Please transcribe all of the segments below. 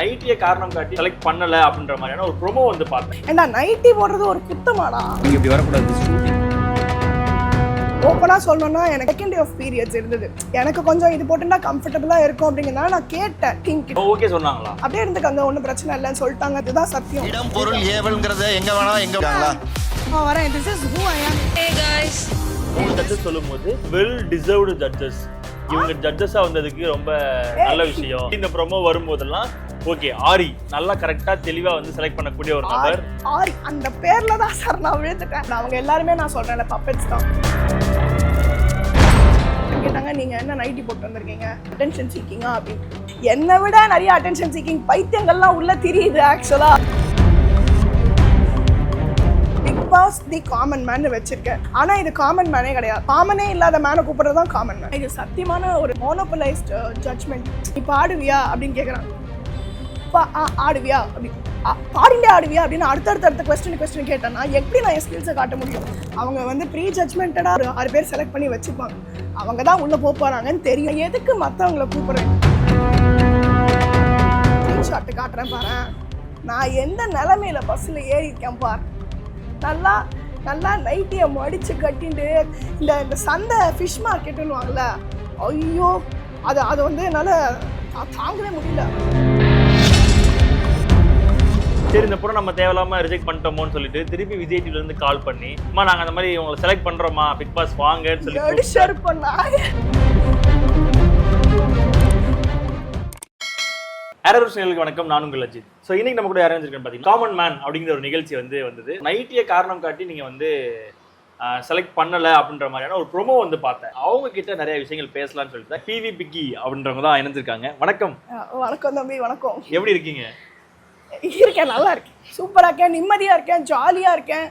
நைட்டியை காரணம் காட்டி செலக்ட் பண்ணல அப்படின்ற மாதிரியான ஒரு ப்ரோமோ வந்து பார்த்தேன். ஏன்னா நைட்டி போடுறது ஒரு குத்தமாடா? நீங்க இப்படி வரக்கூடாது. ஓப்பனா சொல்லணும்னா எனக்கு செகண்ட் டே ஆஃப் பீரியட்ஸ் இருந்தது. எனக்கு கொஞ்சம் இது போட்டுனா கம்ஃபர்டபுளா இருக்கும் அப்படிங்கிறதுனால நான் கேட்டேன் கிங். ஓகே சொன்னாங்களா? அப்படியே இருந்துக்காங்க, ஒன்றும் பிரச்சனை இல்லைன்னு சொல்லிட்டாங்க. இதுதான் சத்தியம். இடம் பொருள் ஏவல்ங்கிறத எங்க வேணா எங்க வரேன். This is who I am. Hey guys. மூணு ஜட்ஜஸ் சொல்லும்போது வெல் டிசர்வ்டு ஜட்ஜஸ். இவங்க ஜட்ஜஸா வந்ததுக்கு ரொம்ப நல்ல விஷயம். இந்த ப்ரோமோ வரும்போதெல்லாம் ஓகே ஆரி நல்லா கரெக்டா தெளிவா வந்து செலக்ட் பண்ணக்கூடிய ஒரு நபர். ஆரி அந்த பேர்ல தான் சார் நான் விழுந்துட்டேன். அவங்க எல்லாருமே நான் சொல்றேன்ல பப்பெட்ஸ் தான். கேட்டாங்க நீங்க என்ன நைட்டி போட்டு வந்திருக்கீங்க, அட்டென்ஷன் சீக்கிங்கா அப்படின்னு. என்னை விட நிறைய அட்டென்ஷன் சீக்கிங் பைத்தியங்கள்லாம் உள்ள தெரியுது. ஆக்சுவலா Bigg Boss the common man வச்சிருக்கேன். ஆனா இது காமன் மேனே கிடையாது. காமனே இல்லாத மேனை கூப்பிடுறது தான் காமன் மேன். இது சத்தியமான ஒரு மோனோபலைஸ்ட் ஜட்ஜ்மெண்ட். இப்போ ஆடுவியா அப்படின்னு கேட்குறாங்க. ஆடுவியா அப்படி பாடிண்டே ஆடுவியா அப்படின்னு அடுத்தடுத்த கொஸ்டின் கேட்டேன்னா எப்படி நான் என் ஸ்கில்ஸை காட்ட முடியும்? அவங்க வந்து ப்ரீ ஜட்ஜ்மெண்டடாக ஒரு 6 பேர் செலக்ட் பண்ணி வச்சுப்பாங்க. அவங்க தான் உள்ளே போகிறாங்கன்னு தெரியும். எதுக்கு மற்றவங்கள கூப்பிட்றேன்? ஸ்க்ரீன்ஷாட்டு காட்டுறேன் பாரு. நான் எந்த நிலைமையில பஸ்ஸில் ஏறியிருக்கேன் பார். நல்லா நல்லா நைட்டியை மடித்து கட்டிட்டு இந்த சந்தை ஃபிஷ் மார்க்கெட்டுன்னு வாங்கல, ஐயோ அதை வந்து என்னால் தாங்கவே முடியல. சரி இந்த புறம் நம்ம தேவையில்லாம ரிஜெக்ட் பண்ணிட்டோமோன்னு சொல்லிட்டு திருப்பி விஜய் டிவில இருந்து கால் பண்ணி அம்மா நாங்க அந்த மாதிரி உங்களை செலக்ட் பண்றோமா பிக் பாஸ் வாங்கன்னு சொல்லி ஷேர் பண்ணாங்க. ஆரோஸ்னேலுக்கு வணக்கம், நான் உங்கள் அஜித். ஸோ இன்னைக்கு நம்ம கூட யாரும் இருக்கேன்னு பார்த்தீங்கன்னா காமன் மேன் அப்படிங்கிற ஒரு நிகழ்ச்சி வந்தது. நைட்டியை காரணம் காட்டி நீங்க வந்து செலக்ட் பண்ணல அப்படின்ற மாதிரியான ஒரு ப்ரோமோ வந்து பார்த்தேன். அவங்க கிட்ட நிறைய விஷயங்கள் பேசலாம்னு சொல்லிட்டு டிவி பிக்கி அப்படின்றவங்க தான் இணைஞ்சிருக்காங்க. வணக்கம். வணக்கம் தம்பி. வணக்கம். எப்படி இருக்கீங்க? இருக்கேன், நல்லா இருக்கேன், சூப்பராக இருக்கேன், நிம்மதியாக இருக்கேன், ஜாலியாக இருக்கேன்,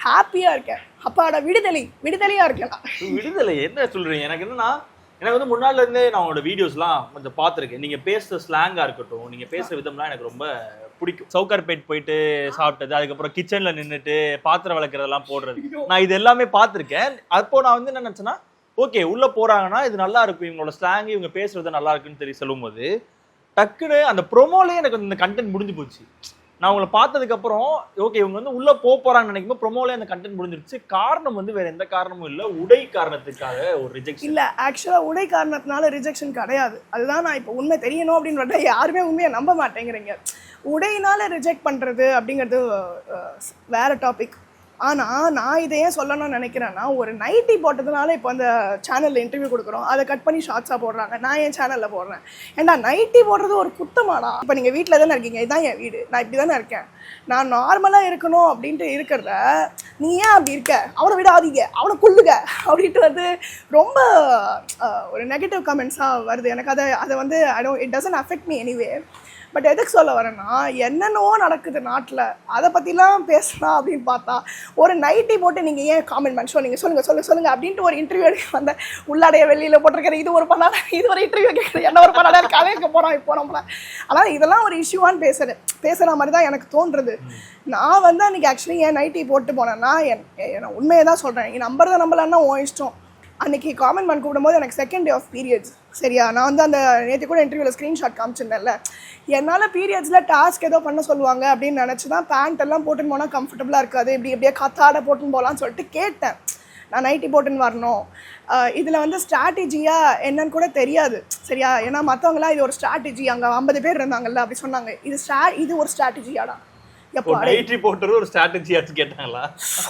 ஹாப்பியாக இருக்கேன். அப்பாட விடுதலையாக இருக்கேன். விடுதலை என்ன சொல்கிறீங்க? எனக்கு என்னன்னா எனக்கு வந்து முன்னாடிலேருந்தே நான் உங்களோட வீடியோஸ்லாம் கொஞ்சம் பார்த்துருக்கேன். நீங்கள் பேசுகிற ஸ்லாங்காக இருக்கட்டும், நீங்கள் பேசுகிற விதம்லாம் எனக்கு ரொம்ப பிடிக்கும். சவுகார்பேட் போயிட்டு சாப்பிட்டது, அதுக்கப்புறம் கிச்சனில் நின்றுட்டு பாத்திரம் விளக்குறதெல்லாம் போடுறது, நான் இது எல்லாமே பார்த்துருக்கேன். அப்போ நான் வந்து என்ன நினச்சேன்னா ஓகே உள்ளே போகிறாங்கன்னா இது நல்லா இருக்கும், இவங்களோட ஸ்லாங் இவங்க பேசுறது நல்லா இருக்குன்னு சொல்லி சொல்லும்போது டக்குன்னு அந்த ப்ரொமோலேயே எனக்கு இந்த கண்டென்ட் முடிஞ்சு போச்சு. நான் உங்களை பார்த்ததுக்கப்புறம் ஓகே இவங்க வந்து உள்ளே போகிறாங்கன்னு நினைக்கும்போது ப்ரொமோலே அந்த கண்டென்ட் முடிஞ்சிருச்சு. காரணம் வந்து வேற எந்த காரணமும் இல்லை, உடை காரணத்துக்காக ஒரு ரிஜெக்ஷன். இல்லை ஆக்சுவலாக உடை காரணத்தினால ரிஜெக்ஷன் கிடையாது. அதுதான் நான் இப்போ உண்மை தெரியணும் அப்படின்னு பார்த்தா யாருமே உண்மையை நம்ப மாட்டேங்கிறீங்க. உடையினால ரிஜெக்ட் பண்ணுறது அப்படிங்கிறது வேற டாபிக். ஆனால் நான் இதை ஏன் சொல்லணும்னு நினைக்கிறேன்னா, ஒரு நைட்டி போட்டதுனால இப்போ அந்த சேனலில் இன்டர்வியூ கொடுக்குறோம், அதை கட் பண்ணி ஷார்ட்ஸாக போடுறாங்க. நான் என் சேனலில் போடுறேன். ஏன்னா நைட்டி போடுறது ஒரு குத்தமாடா? இப்போ நீங்கள் வீட்டில் தானே இருக்கீங்க, இதுதான் என் வீடு, நான் இப்படி தானே இருக்கேன், நான் நார்மலாக இருக்கணும் அப்படின்ட்டு இருக்கிறத நீ ஏன் அப்படி இருக்க, அவனை விடாதீங்க, அவனை கொல்லுங்க அப்படின்ட்டு வந்து ரொம்ப ஒரு நெகட்டிவ் கமெண்ட்ஸாக வருது. எனக்கு அதை வந்து it doesn't affect me anyway. But எதுக்கு சொல்ல வரேன்னா, என்னென்னவோ நடக்குது நாட்டில், அதை பற்றிலாம் பேசலாம் அப்படின்னு பார்த்தா ஒரு நைட்டி போட்டு நீங்கள் ஏன் காமெண்ட் பண்ண நீங்கள் சொல்லுங்கள் அப்படின்ட்டு ஒரு இன்டர்வியூ எடுக்க வந்த உள்ளாடைய வெளியில் போட்டிருக்கிற இது ஒரு பண்ணாத, இது ஒரு இன்டர்வியூ கேட்குறது, என்ன ஒரு பண்ணாத கலைக்க போகிறோம் இப்போ நம்மள. ஆனால் இதெல்லாம் ஒரு இஷ்யூவான்னு பேசுகிற மாதிரி தான் எனக்கு தோன்றுறது. நான் வந்து அன்றைக்கி ஆக்சுவலி ஏன் நைட்டி போட்டு போனேன்னா நான் உண்மையை தான் சொல்கிறேன். நீ நம்புறதை நம்பலன்னா உன் இஷ்டம். அன்றைக்கி காமன் மேன் கூப்பிடும்போது எனக்கு செகண்ட் டே ஆஃப் பீரியட்ஸ். சரியா, நான் வந்து அந்த நேற்று கூட இன்டர்வியூவில் ஸ்க்ரீன்ஷாட் காமிச்சிருந்தேன்ல, என்னால் பீரியட்ஸில் டாஸ்க் ஏதோ பண்ண சொல்லுவாங்க அப்படின்னு நினச்சி தான் பேண்ட் எல்லாம் போட்டுன்னு போனால் கம்ஃபர்டபுளாக இருக்காது, இப்படி எப்படியே காத்தாட போட்டுன்னு போகலான்னு சொல்லிட்டு கேட்டேன். நான் நைட்டி போட்டுன்னு வரணும், இதில் வந்து ஸ்ட்ராட்டஜியாக என்னன்னு கூட தெரியாது. சரியா, ஏன்னா மற்றவங்களாம் இது ஒரு ஸ்ட்ராட்டஜி, அங்கே 50 பேர் இருந்தாங்கல்ல அப்படி சொன்னாங்க. இது ஒரு ஸ்ட்ராட்டஜியாடா? எப்போ நைட்டி போட்டுறது ஒரு ஸ்ட்ராட்டஜியாச்சு கேட்டாங்களா?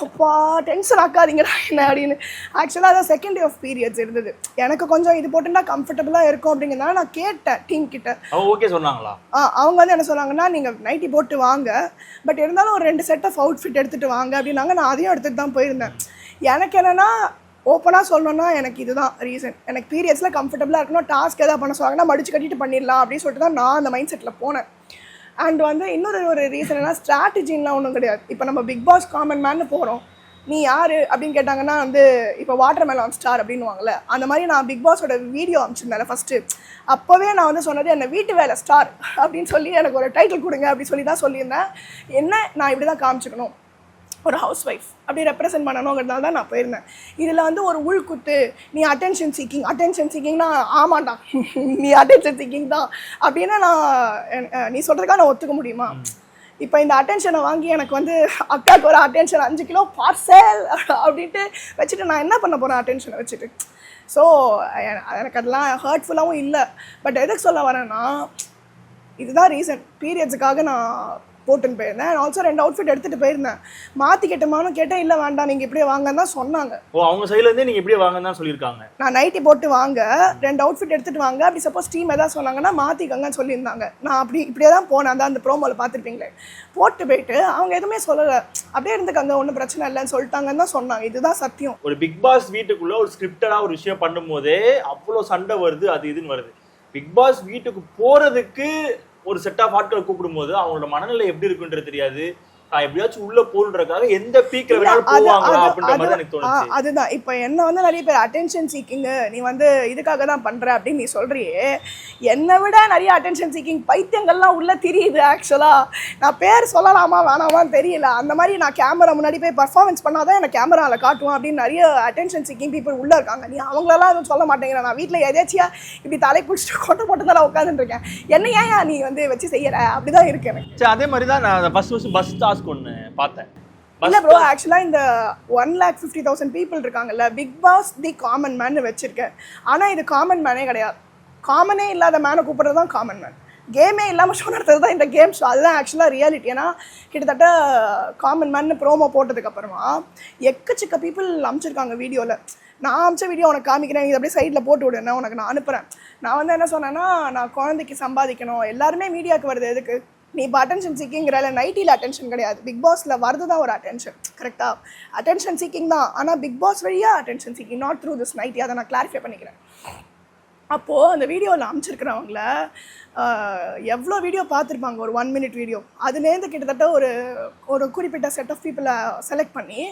அப்பா டென்ஷன் ஆக்காதீங்கடா என்ன அப்படின்னு. ஆக்சுவலாக அதான் செகண்ட் டே ஆஃப் பீரியட்ஸ் இருந்தது. எனக்கு கொஞ்சம் இது போட்டுன்னா கம்ஃபர்டபுளாக இருக்கும் அப்படிங்கிறதுனால நான் கேட்டேன் டீம் கிட்ட. ஓகே சொன்னாங்களா? அவங்க வந்து என்ன சொன்னாங்கன்னா, நீங்கள் நைட்டி போட்டு வாங்க, பட் இருந்தாலும் ஒரு 2 செட் ஆஃப் அவுட்ஃபிட் எடுத்துகிட்டு வாங்க அப்படின்னாங்க. நான் அதையும் எடுத்துகிட்டு தான் போயிருந்தேன். எனக்கு என்னென்னா ஓப்பனாக சொல்லணும்னா எனக்கு இதுதான் ரீசன். எனக்கு பீரியட்ஸில் கம்ஃபர்டபுளாக இருக்கணும், டாஸ்க் எதாவது பண்ண சொல்லுவாங்கன்னா மடிச்சு கட்டிட்டு பண்ணிடலாம் அப்படின்னு சொல்லிட்டு தான் நான் அந்த மைண்ட் செட்டில் போனேன். அண்ட் வந்து இன்னொரு ரீசன் என்ன, ஸ்ட்ராட்டஜின்லாம் ஒன்றும் கிடையாது. இப்போ நம்ம பிக் பாஸ் காமன் மேன்னு போகிறோம், நீ யார் அப்படின்னு கேட்டாங்கன்னா வந்து இப்போ வாட்டர் மெலான் ஸ்டார் அப்படின்வாங்கள்ல, அந்த மாதிரி நான் பிக் பாஸோட வீடியோ அனுப்பிச்சிருந்தேன் ஃபஸ்ட்டு. அப்போவே நான் வந்து சொன்னது என்ன வீட்டு வேலை ஸ்டார் அப்படின்னு சொல்லி எனக்கு ஒரு டைட்டில் கொடுங்க அப்படின்னு சொல்லி தான் சொல்லியிருந்தேன். என்ன நான் இப்படி தான் காமிச்சிக்கணும், ஒரு ஹவுஸ் ஒய்ஃப் அப்படி ரெப்ரசென்ட் பண்ணணுங்கிறதுனால தான் நான் போயிருந்தேன். இதில் வந்து ஒரு உள்குத்து, நீ அட்டென்ஷன் சீக்கிங்னா ஆமாண்டா நீ அட்டென்ஷன் சீக்கிங் தான் அப்படின்னா நீ சொல்கிறதுக்காக நான் ஒத்துக்க முடியுமா? இப்போ இந்த அட்டென்ஷனை வாங்கி எனக்கு வந்து அக்காவுக்கு ஒரு அட்டென்ஷன் 5 கிலோ பார்சல் அப்படின்ட்டு வச்சுட்டு நான் என்ன பண்ண போகிறேன் அட்டென்ஷனை வச்சுட்டு? ஸோ எனக்கு அதெல்லாம் ஹர்ட்ஃபுல்லாகவும் இல்லை. பட் எதுக்கு சொல்ல வரேன்னா, இதுதான் ரீசன். பீரியட்ஸுக்காக நான் போட்டுன்னு போயிருந்தேன். ஆல்சோ 2 அவுட்ஃபிட் எடுத்துகிட்டு போயிருந்தேன். மாற்றிக்கிட்டோமானு கேட்டேன். இல்லை வேண்டாம் நீங்கள் இப்படியே வாங்கன்னு தான் சொன்னாங்க. அவங்க சைட்லேருந்தே நீங்கள் இப்படியே வாங்கன்னு தான் சொல்லியிருக்காங்க. நான் நைட்டி போட்டு வாங்க, 2 அவுட்ஃபிட் எடுத்துகிட்டு வாங்க, அப்படி சப்போஸ் டீம் எதாவது சொன்னாங்கன்னா மாற்றிக்கங்கன்னு சொல்லியிருந்தாங்க. நான் இப்படியே தான் போனேன். அதான் அந்த ப்ரோமோவில் பார்த்துருப்பீங்களே. போட்டு போயிட்டு அவங்க எதுவுமே சொல்லலை, அப்படியே இருந்துக்காங்க, ஒன்றும் பிரச்சனை இல்லைன்னு சொல்லிட்டாங்கன்னு தான் சொன்னாங்க. இதுதான் சத்தியம். ஒரு பிக் பாஸ் வீட்டுக்குள்ளே ஒரு ஸ்கிரிப்டடாக ஒரு விஷயம் பண்ணும்போதே அவ்வளோ சண்டை வருது, அது இதுன்னு வருது. பிக் பாஸ் வீட்டுக்கு போகிறதுக்கு ஒரு செட் ஆஃப் ஆட்களை கூப்பிடும்போது அவங்களோட மனநிலை எப்படி இருக்குன்றது தெரியாது. நான் எப்படியாச்சும் உள்ள போறதுக்காக எந்த பீக்ல வேணாலும் போவாங்களா அப்படின்ற மாதிரி எனக்கு தோணுச்சு. அதுதான் இப்போ என்ன வந்து நிறைய பேர் அட்டென்ஷன் சீக்கிங் நீ வந்து இதுக்காக தான் பண்ற அப்படின்னு நீ சொல்றியே, என்னை விட நிறைய அட்டென்ஷன் சீக்கிங் பைத்தியங்கள்லாம் உள்ள தெரியுது. ஆக்சுவலா நான் பேர் சொல்லலாமா வேணாமான்னு தெரியல. அந்த மாதிரி நான் கேமரா முன்னாடி போய் பர்ஃபார்மன்ஸ் பண்ணாதான் எனக்கு கேமராவில் காட்டுவேன் அப்படின்னு நிறைய அட்டென்ஷன் சீக்கிங் பீப்புள் உள்ள இருக்காங்க. நீ அவங்களெல்லாம் எதுவும் சொல்ல மாட்டேங்கிறேன். நான் வீட்டில் எதாச்சியா இப்படி தலை பிடிச்சிட்டு கொட்டை போட்டு தான் உட்காந்துட்டு இருக்கேன். என்ன ஏன் நீ வந்து வச்சு செய்யற அப்படிதான் இருக்கு எனக்கு. சரி, அதே மாதிரி தான் நான் ஃபர்ஸ்ட் பஸ் டாஸ்க் ஒன்று பார்த்தேன். இல்ல ப்ரோ, ஆக்சுவலா இந்த 1,50,000 பீப்புள் இருக்காங்கல்ல, Bigg Boss the common man வச்சிருக்கேன். ஆனா இது காமன் மேனே கிடையாது. காமனே இல்லாத மேனை கூப்பிடுறது தான் காமன் மேன். கேமே இல்லாமல் ஷோ நடத்துறது தான் இந்த கேம் ஷோ. அதுதான் ஆக்சுவலாக ரியாலிட்டி. ஏன்னா கிட்டத்தட்ட காமன் மேன் ப்ரோமோ போட்டதுக்கப்புறமா எக்கச்சக்க பீப்புள் அனுப்பிச்சிருக்காங்க வீடியோவில். நான் அனுப்பிச்ச வீடியோ உனக்கு காமிக்கிறேன், இது அப்படியே சைடில் போட்டு விடுன்னு உனக்கு நான் அனுப்புகிறேன். நான் வந்து என்ன சொன்னேன்னா, நான் குழந்தைக்கு சம்பாதிக்கணும், எல்லாருமே மீடியாவுக்கு வருது எதுக்கு? நீ இப்போ அட்டென்ஷன் சீக்கிங்கிறல நைட்டியில் அட்டென்ஷன் கிடையாது, பிக் பாஸில் வரது தான் ஒரு அட்டென்ஷன். கரெக்டாக அட்டென்ஷன் சீக்கிங் தான். ஆனால் பிக் பாஸ் வழியாக attention seeking, not through this nighty. அதை நான் கிளாரிஃபை பண்ணிக்கிறேன். அப்போது அந்த வீடியோவில் அமைச்சிருக்கிறவங்கள எவ்வளோ வீடியோ பார்த்துருப்பாங்க, ஒரு 1 minute வீடியோ. அதுலேருந்து கிட்டத்தட்ட ஒரு குறிப்பிட்ட செட் ஆஃப் பீப்புளை செலக்ட் பண்ணி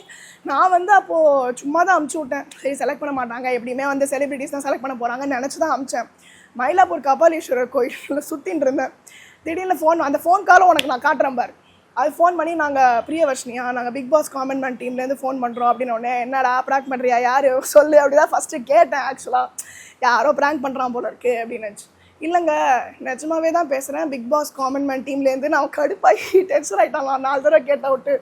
நான் வந்து அப்போது சும்மா தான் அமுச்சு விட்டேன். சரி செலக்ட் பண்ண மாட்டாங்க, எப்படியுமே வந்து செலிபிரிட்டிஸ் தான் செலக்ட் பண்ண போகிறாங்கன்னு நினச்சி தான் அமிச்சேன். மயிலாப்பூர் கபாலீஸ்வரர் கோயிலில் சுற்றின்னு இருந்தேன். திடீர்னு அந்த ஃபோன் காலும் உனக்கு நான் காட்டுறேன் பாரு. அது ஃபோன் பண்ணி நாங்கள் பிரியவர்ஷினியா, நாங்கள் பிக் பாஸ் காமன் மேன் டீம்லேருந்து ஃபோன் பண்ணுறோம் அப்படின்னு உடனே, என்னடா ப்ராங்க் பண்ணுறியா, யார் சொல்லு அப்படி தான் ஃபஸ்ட்டு கேட்டேன். ஆக்சுவலாக யாரோ ப்ராங்க் பண்ணுறான் போல இருக்கு அப்படின்னு நினச்சி. இல்லைங்க நிஜமாவே தான் பேசுகிறேன், பிக் பாஸ் காமன் மேன் டீம்லேருந்து. நான் கடுப்பாகி டென்ஷன் ஆகிட்டாங்களா 4 தடவை கேட்ட விட்டு.